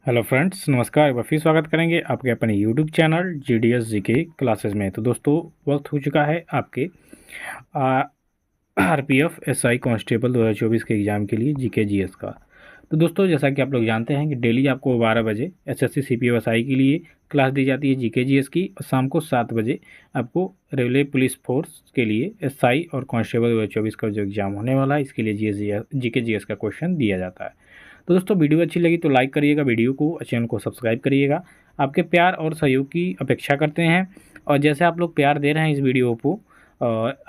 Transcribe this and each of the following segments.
Hello friends, नमस्कार। एक बार फिर स्वागत करेंगे आपके अपने YouTube channel GDS GK classes में। तो दोस्तों, वक्त हो चुका है आपके RPF SI कांस्टेबल 2024 के एग्ज़ाम के लिए जीके जीएस का। तो दोस्तों, जैसा कि आप लोग जानते हैं कि डेली आपको 12 बजे SSC CPO SI के लिए क्लास दी जाती है जीके जीएस की, और शाम को 7 बजे आपको रेलवे पुलिस फोर्स के लिए SI और कांस्टेबल 2024 का जो एग्ज़ाम होने वाला है, इसके लिए जीके जीएस का क्वेश्चन दिया जाता है। तो दोस्तों, वीडियो अच्छी लगी तो लाइक करिएगा वीडियो को, चैनल को सब्सक्राइब करिएगा। आपके प्यार और सहयोग की अपेक्षा करते हैं, और जैसे आप लोग प्यार दे रहे हैं इस वीडियो को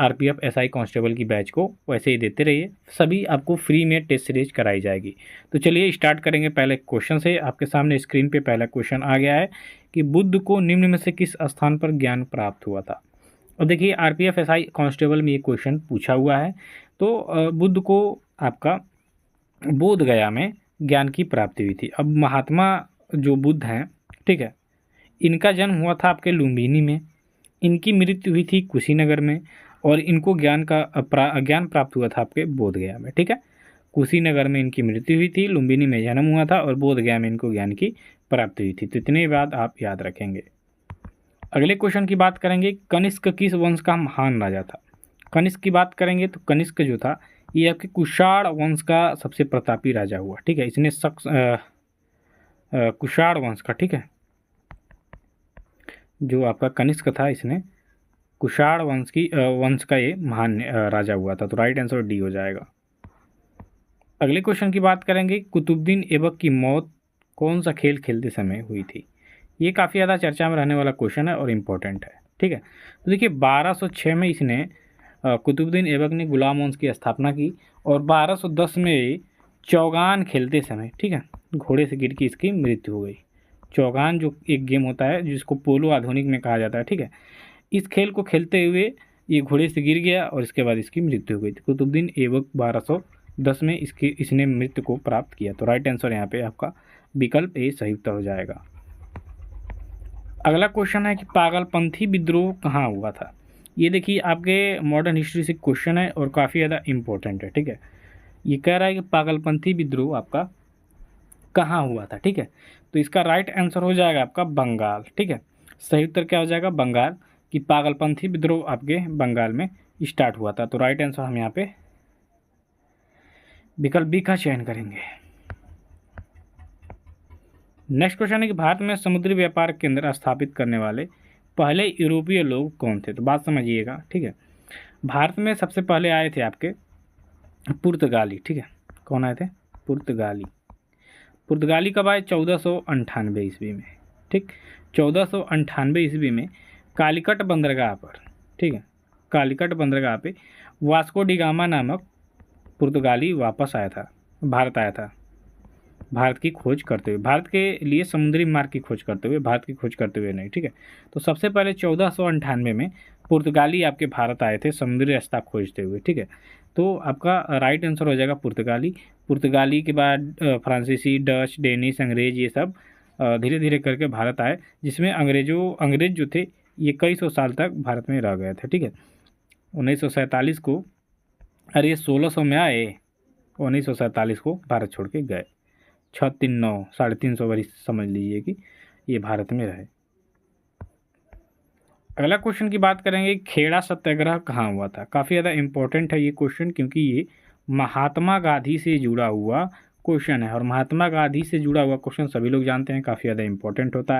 RPF SI कांस्टेबल की बैच को, वैसे ही देते रहिए। सभी आपको फ्री में टेस्ट सीरीज कराई जाएगी। तो चलिए स्टार्ट करेंगे पहले क्वेश्चन से। आपके सामने स्क्रीन पे पहला क्वेश्चन आ गया है कि बुद्ध को निम्न में से किस स्थान पर ज्ञान प्राप्त हुआ था। और देखिए, RPF SI कांस्टेबल में ये क्वेश्चन पूछा हुआ है। तो बुद्ध को आपका बोध गया में ज्ञान की प्राप्ति हुई थी। अब महात्मा जो बुद्ध हैं, ठीक है, इनका जन्म हुआ था आपके लुम्बिनी में, इनकी मृत्यु हुई थी कुशीनगर में, और इनको ज्ञान प्राप्त हुआ था आपके बोध गया में। ठीक है, कुशीनगर में इनकी मृत्यु हुई थी, लुम्बिनी में जन्म हुआ था, और बोध गया में इनको ज्ञान की प्राप्ति हुई थी। तो इतनी बात आप याद रखेंगे। अगले क्वेश्चन की बात करेंगे, कनिष्क किस वंश का महान राजा था। कनिष्क की बात करेंगे तो कनिष्क जो था, ये आपके कुषाण वंश का सबसे प्रतापी राजा हुआ। ठीक है, इसने कुषाण वंश का, ठीक है, जो आपका कनिष्क था, इसने कुषाण वंश का ये महान राजा हुआ था। तो राइट आंसर डी हो जाएगा। अगले क्वेश्चन की बात करेंगे, कुतुबुद्दीन ऐबक की मौत कौन सा खेल खेलते समय हुई थी। ये काफ़ी ज़्यादा चर्चा में रहने वाला क्वेश्चन है और इम्पोर्टेंट है। ठीक है, तो देखिए 1206 में इसने कुतुबुद्दीन ऐबक ने गुलाम वंश की स्थापना की, और 1210 में चौगान खेलते समय, ठीक है, घोड़े से गिर के इसकी मृत्यु हो गई। चौगान जो एक गेम होता है जिसको पोलो आधुनिक में कहा जाता है, ठीक है, इस खेल को खेलते हुए ये घोड़े से गिर गया और इसके बाद इसकी मृत्यु हो गई थी। कुतुबुद्दीन ऐबक 1210 में इसने मृत्यु को प्राप्त किया। तो राइट आंसर यहाँ पे आपका विकल्प ए सही उत्तर हो जाएगा। अगला क्वेश्चन है कि पागलपंथी विद्रोह कहाँ हुआ था। ये देखिए आपके मॉडर्न हिस्ट्री से क्वेश्चन है और काफ़ी ज़्यादा इम्पोर्टेंट है। ठीक है, ये कह रहा है कि पागलपंथी विद्रोह आपका कहाँ हुआ था। ठीक है, तो इसका राइट आंसर हो जाएगा आपका बंगाल। ठीक है, सही उत्तर क्या हो जाएगा, बंगाल। कि पागलपंथी विद्रोह आपके बंगाल में स्टार्ट हुआ था। तो राइट आंसर हम यहाँ पे विकल्प बी का चयन करेंगे। नेक्स्ट क्वेश्चन है कि भारत में समुद्री व्यापार केंद्र स्थापित करने वाले पहले यूरोपीय लोग कौन थे। तो बात समझिएगा। ठीक है, भारत में सबसे पहले आए थे आपके पुर्तगाली। ठीक है, कौन आए थे, पुर्तगाली। पुर्तगाली कब आए, 1498 ईस्वी में। ठीक, 1498 ईस्वी में कालीकट बंदरगाह पर, ठीक है, कालीकट बंदरगाह पे वास्को डी गामा नामक पुर्तगाली वापस आया था, भारत आया था, भारत की खोज करते हुए, भारत के लिए समुद्री मार्ग की खोज करते हुए, भारत की खोज करते हुए नहीं। ठीक है, तो सबसे पहले 1498 में पुर्तगाली आपके भारत आए थे समुद्री रास्ता खोजते हुए। ठीक है, तो आपका राइट आंसर हो जाएगा पुर्तगाली। पुर्तगाली के बाद फ्रांसीसी, डच, डेनिश, अंग्रेज, ये सब धीरे धीरे करके भारत आए, जिसमें अंग्रेज जो थे ये कई सौ साल तक भारत में रह गए थे। ठीक है, 1947 को, अरे ये 1600 में आए, 1947 को भारत छोड़ के गए। 639 350 वर्ष समझ लीजिए कि ये भारत में रहे। अगला क्वेश्चन की बात करेंगे, खेड़ा सत्याग्रह कहाँ हुआ था। काफ़ी ज़्यादा इंपॉर्टेंट है ये क्वेश्चन, क्योंकि ये महात्मा गांधी से जुड़ा हुआ क्वेश्चन है, और महात्मा गांधी से जुड़ा हुआ क्वेश्चन सभी लोग जानते हैं काफ़ी ज़्यादा इंपॉर्टेंट होता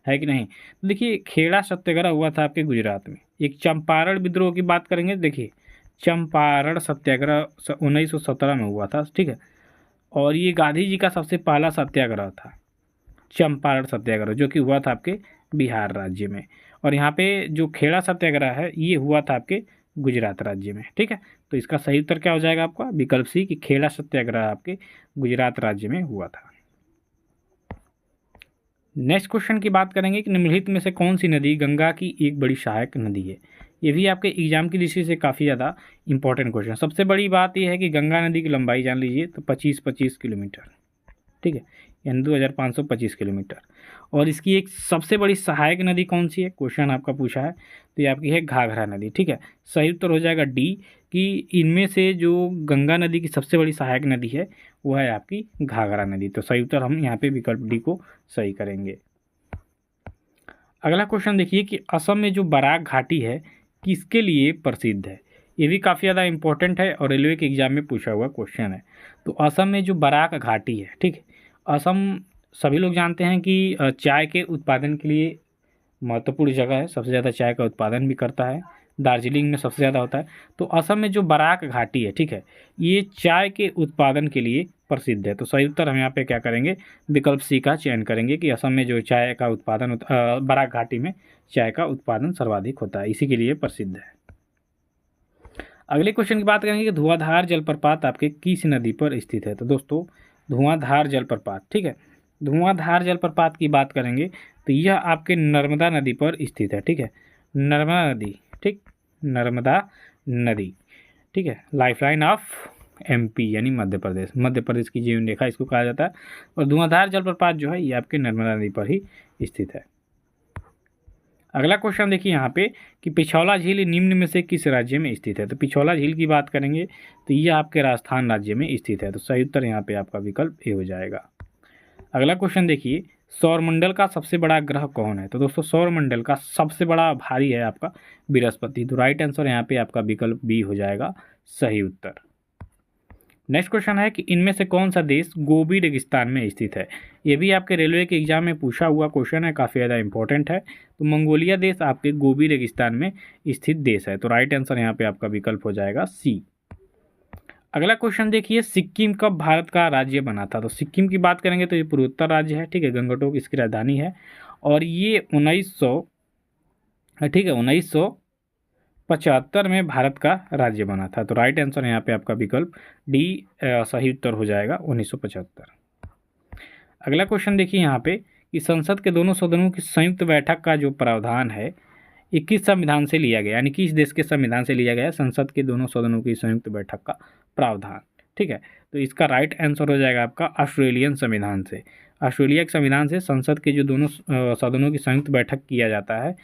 है कि नहीं। तो देखिए, खेड़ा सत्याग्रह हुआ था आपके गुजरात में। एक चंपारण विद्रोह की बात करेंगे, देखिए चंपारण सत्याग्रह 1917 में हुआ था। ठीक है, और ये गांधी जी का सबसे पहला सत्याग्रह था, चंपारण सत्याग्रह, जो कि हुआ था आपके बिहार राज्य में। और यहाँ पे जो खेड़ा सत्याग्रह है ये हुआ था आपके गुजरात राज्य में। ठीक है, तो इसका सही उत्तर क्या हो जाएगा आपका, विकल्प सी, कि खेड़ा सत्याग्रह आपके गुजरात राज्य में हुआ था। नेक्स्ट क्वेश्चन की बात करेंगे कि निम्नलिखित में से कौन सी नदी गंगा की एक बड़ी सहायक नदी है। ये भी आपके एग्जाम की दृष्टि से काफ़ी ज़्यादा इंपॉर्टेंट क्वेश्चन। सबसे बड़ी बात यह है कि गंगा नदी की लंबाई जान लीजिए तो 25 किलोमीटर। ठीक है, यानी 2525 किलोमीटर। और इसकी एक सबसे बड़ी सहायक नदी कौन सी है, क्वेश्चन आपका पूछा है, तो ये आपकी है घाघरा नदी। ठीक है, सही उत्तर हो जाएगा डी, कि इनमें से जो गंगा नदी की सबसे बड़ी सहायक नदी है वो है आपकी घाघरा नदी। तो सही उत्तर हम यहाँ पे विकल्प डी को सही करेंगे। अगला क्वेश्चन देखिए कि असम में जो बराक घाटी है किसके लिए प्रसिद्ध है। ये भी काफ़ी ज़्यादा इंपॉर्टेंट है और रेलवे के एग्जाम में पूछा हुआ क्वेश्चन है। तो असम में जो बराक घाटी है, ठीक है, असम सभी लोग जानते हैं कि चाय के उत्पादन के लिए महत्वपूर्ण जगह है, सबसे ज़्यादा चाय का उत्पादन भी करता है, दार्जिलिंग में सबसे ज़्यादा होता है। तो असम में जो बराक घाटी है, ठीक है, ये चाय के उत्पादन के लिए प्रसिद्ध है। तो सही उत्तर हम यहाँ पे क्या करेंगे, विकल्प सी का चयन करेंगे कि असम में जो चाय का उत्पादन बराक घाटी में चाय का उत्पादन सर्वाधिक होता है, इसी के लिए प्रसिद्ध है। अगले क्वेश्चन की बात करेंगे कि धुआंधार जलप्रपात आपके किस नदी पर स्थित है। तो दोस्तों धुआंधार जलप्रपात, ठीक है, धुआंधार जलप्रपात की बात करेंगे तो यह आपके नर्मदा नदी पर स्थित है, ठीक है, नर्मदा नदी, ठीक, नर्मदा नदी, ठीक है, लाइफलाइन ऑफ एमपी यानी मध्य प्रदेश, मध्य प्रदेश की जीवन रेखा इसको कहा जाता है। और धुआंधार जलप्रपात जो है ये आपके नर्मदा नदी पर ही स्थित है। अगला क्वेश्चन देखिए यहाँ पे कि पिछौला झील निम्न में से किस राज्य में स्थित है। तो पिछौला झील की बात करेंगे तो यह आपके राजस्थान राज्य में स्थित है। तो सही उत्तर यहाँ पे आपका विकल्प ए हो जाएगा। अगला क्वेश्चन देखिए सौरमंडल का सबसे बड़ा ग्रह कौन है। तो दोस्तों सौरमंडल का सबसे बड़ा भारी है आपका बृहस्पति। तो राइट आंसर यहाँ पे आपका विकल्प बी हो जाएगा सही उत्तर। नेक्स्ट क्वेश्चन है कि इनमें से कौन सा देश गोबी रेगिस्तान में स्थित है। ये भी आपके रेलवे के एग्जाम में पूछा हुआ क्वेश्चन है, काफ़ी ज़्यादा इंपॉर्टेंट है। तो मंगोलिया देश आपके गोबी रेगिस्तान में स्थित देश है। तो राइट आंसर यहाँ पे आपका विकल्प हो जाएगा सी। अगला क्वेश्चन देखिए सिक्किम कब भारत का राज्य बना था। तो सिक्किम की बात करेंगे तो ये पूर्वोत्तर राज्य है, ठीक है, गंगटोक इसकी राजधानी है और ये 1975 में भारत का राज्य बना था। तो राइट आंसर यहाँ पे आपका विकल्प डी सही उत्तर हो जाएगा 1975। अगला क्वेश्चन देखिए यहाँ पे कि संसद के दोनों सदनों की संयुक्त बैठक का जो प्रावधान है ये किस संविधान से लिया गया, यानी किस देश के संविधान से लिया गया संसद के दोनों सदनों की संयुक्त बैठक का प्रावधान, ठीक है। तो इसका राइट आंसर हो जाएगा आपका ऑस्ट्रेलियन संविधान से। ऑस्ट्रेलिया के संविधान से संसद के जो दोनों सदनों की संयुक्त बैठक किया जाता है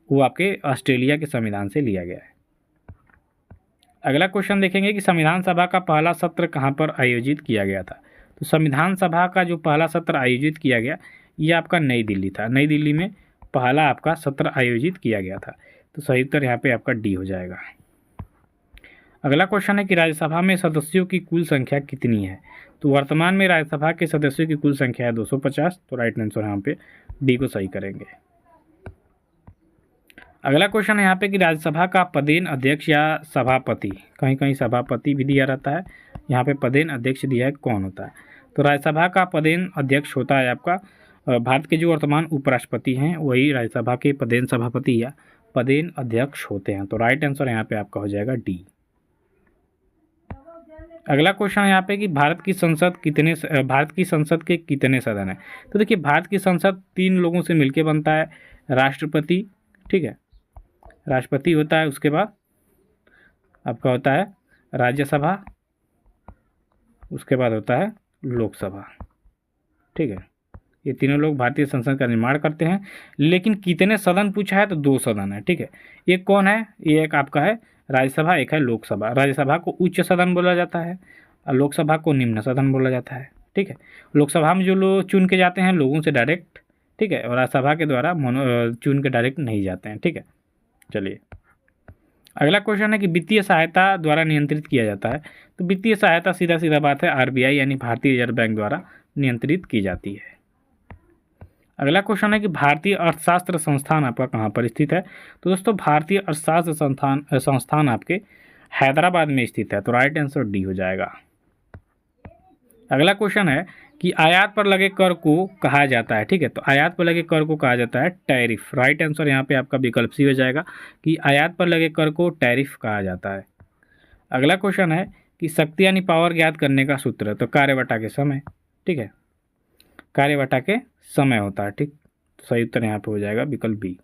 वो आपके ऑस्ट्रेलिया के संविधान से लिया गया है। अगला क्वेश्चन देखेंगे कि संविधान सभा का पहला सत्र कहाँ पर आयोजित किया गया था। तो संविधान सभा का जो पहला सत्र आयोजित किया गया ये आपका नई दिल्ली था। नई दिल्ली में पहला आपका सत्र आयोजित किया गया था। तो सही उत्तर यहाँ पे आपका डी हो जाएगा। अगला क्वेश्चन है कि राज्यसभा में सदस्यों की कुल संख्या कितनी है। तो वर्तमान में राज्यसभा के सदस्यों की कुल संख्या है 250। तो राइट आंसर यहाँ पे डी को सही करेंगे। अगला क्वेश्चन है यहाँ पे कि राज्यसभा का पदेन अध्यक्ष या सभापति, कहीं कहीं सभापति भी दिया रहता है, यहाँ पे पदेन अध्यक्ष दिया है, कौन होता है। तो राज्यसभा का पदेन अध्यक्ष होता है आपका भारत के जो वर्तमान उपराष्ट्रपति हैं वही राज्यसभा के पदेन सभापति या पदेन अध्यक्ष होते हैं। तो राइट आंसर यहाँ पे आपका हो जाएगा डी। अगला क्वेश्चन है यहाँ पे कि भारत की संसद के कितने सदन हैं। तो देखिए भारत की संसद 3 लोगों से मिलकर बनता है, राष्ट्रपति, ठीक है, राष्ट्रपति होता है, उसके बाद आपका होता है राज्यसभा, उसके बाद होता है लोकसभा, ठीक है। ये तीनों लोग भारतीय संसद का निर्माण करते हैं। लेकिन कितने सदन पूछा है तो 2 सदन है, ठीक है। एक कौन है, ये एक आपका है राज्यसभा, एक है लोकसभा। राज्यसभा को उच्च सदन बोला जाता है और लोकसभा को निम्न सदन बोला जाता है, ठीक है। लोकसभा में जो लोग चुन के जाते हैं लोगों से डायरेक्ट, ठीक है, और राज्यसभा के द्वारा चुन के डायरेक्ट नहीं जाते हैं, ठीक है। चलिए अगला क्वेश्चन है कि वित्तीय सहायता द्वारा नियंत्रित किया जाता है। तो वित्तीय सहायता सीधा सीधा बात है आरबीआई यानी भारतीय रिजर्व बैंक द्वारा नियंत्रित की जाती है। अगला क्वेश्चन है कि भारतीय अर्थशास्त्र संस्थान आपका कहाँ पर स्थित है। तो दोस्तों भारतीय अर्थशास्त्र संस्थान आपके हैदराबाद में स्थित है। तो राइट आंसर डी हो जाएगा। अगला क्वेश्चन है कि आयात पर लगे कर को कहा जाता है, ठीक है। तो आयात पर लगे कर को कहा जाता है टैरिफ। राइट आंसर यहाँ पे आपका विकल्प सी हो जाएगा कि आयात पर लगे कर को टैरिफ कहा जाता है। अगला क्वेश्चन है कि शक्ति यानी पावर ज्ञात करने का सूत्र। तो कार्यवटा के समय, ठीक है, कार्यवटा के समय होता है, ठीक। तो सही उत्तर यहाँ पे हो जाएगा विकल्प बी।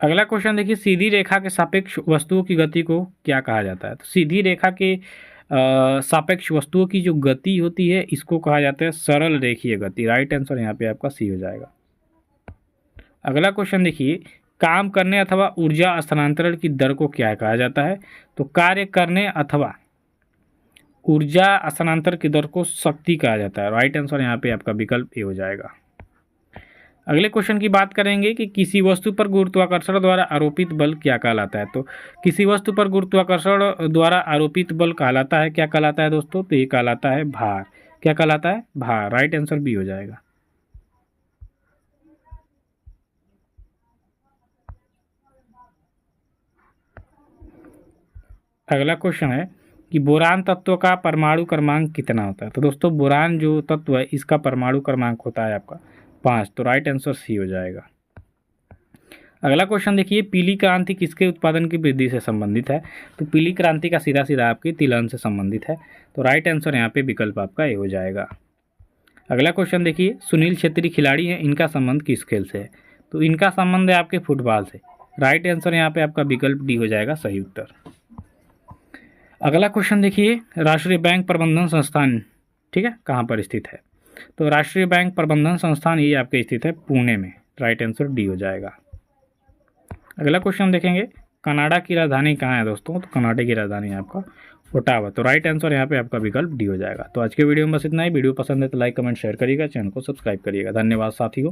अगला क्वेश्चन देखिए सीधी रेखा के सापेक्ष वस्तुओं की गति को क्या कहा जाता है। तो सीधी रेखा के सापेक्ष वस्तुओं की जो गति होती है इसको कहा जाता है सरल रेखीय गति। राइट आंसर यहाँ पे आपका सी हो जाएगा। अगला क्वेश्चन देखिए काम करने अथवा ऊर्जा स्थानांतरण की दर को क्या कहा जाता है। तो कार्य करने अथवा ऊर्जा स्थानांतर की दर को शक्ति कहा जाता है। राइट आंसर यहाँ पे आपका विकल्प ए हो जाएगा। अगले क्वेश्चन की बात करेंगे कि किसी वस्तु पर गुरुत्वाकर्षण द्वारा आरोपित बल क्या कहलाता है। तो किसी वस्तु पर गुरुत्वाकर्षण द्वारा आरोपित बल कहलाता है, क्या कहलाता है दोस्तों? तो ये कहलाता है भार। क्या कहलाता है? भार। राइट आंसर बी हो जाएगा। अगला क्वेश्चन है कि बोरान तत्व का परमाणु क्रमांक कितना होता है। तो दोस्तों बोरान जो तत्व है इसका परमाणु क्रमांक होता है आपका 5। तो राइट आंसर सी हो जाएगा। अगला क्वेश्चन देखिए, पीली क्रांति किसके उत्पादन की वृद्धि से संबंधित है। तो पीली क्रांति का सीधा सीधा आपकी तिलहन से संबंधित है। तो राइट आंसर यहाँ पे विकल्प आपका ए हो जाएगा। अगला क्वेश्चन देखिए, सुनील छेत्री खिलाड़ी हैं, इनका संबंध किस खेल से है। तो इनका संबंध है आपके फुटबॉल से। राइट आंसर यहाँ पे आपका विकल्प डी हो जाएगा सही उत्तर। अगला क्वेश्चन देखिए, राष्ट्रीय बैंक प्रबंधन संस्थान, ठीक है, कहाँ पर स्थित है। तो राष्ट्रीय बैंक प्रबंधन संस्थान ये आपके स्थित है पुणे में। राइट आंसर डी हो जाएगा। अगला क्वेश्चन देखेंगे, कनाडा की राजधानी कहाँ है दोस्तों। तो कनाडा की राजधानी है आपका ओटावा। तो राइट आंसर यहाँ पे आपका विकल्प डी हो जाएगा। तो आज के वीडियो में बस इतना ही। वीडियो पसंद है तो लाइक कमेंट शेयर करिएगा, चैनल को सब्सक्राइब करिएगा। धन्यवाद साथियों।